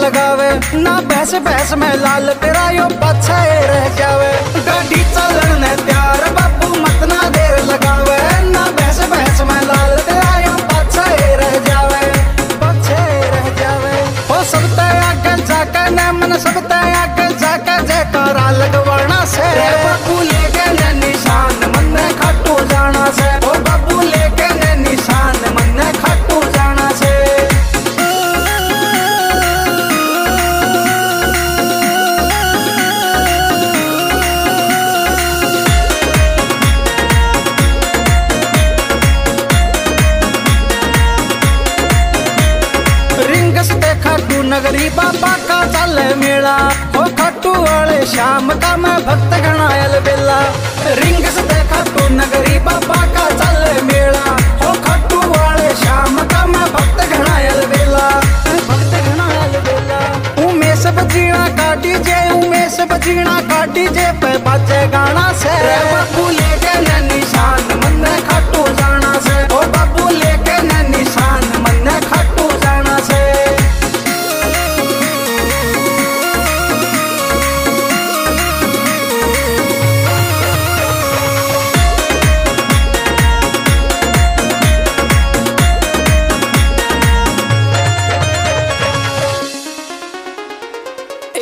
लगावे ना बहस बहस में लाल तेरा यो पाछे रह जावे। गाड़ी चलन ने त्यार बापू मत ना देर लगावे ना बहस बहस में लाल तेरा यो पाछे रह जावे, पाछे रह जावे। हो सबते आगे जाके ने मन सबते आगे जाके जयकारा लगवाना से बापू लेके ने निशान मन ने खाटू जाना से। ओ बापू लेके ने निशान मन ने खाटू जाना से। खाटू नगरी बाबा का चले मेला हो खाटू वाले श्याम का मैं भक्त घनायल बेला। रिंग से खाटू नगरी बाबा का चले मेला हो खाटू वाले श्याम का मैं भक्त घनायल बेला, भक्त घनायल बेला। उमेश बजीना का डीजे उमेश बजीना का डीजे पे बाजे गाना से बाबू लेके ने निशान मन ने खाटू जाना से। ओ बाबू लेके ने निशान मन ने खाटू जाना से।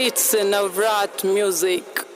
It's a Navrat music.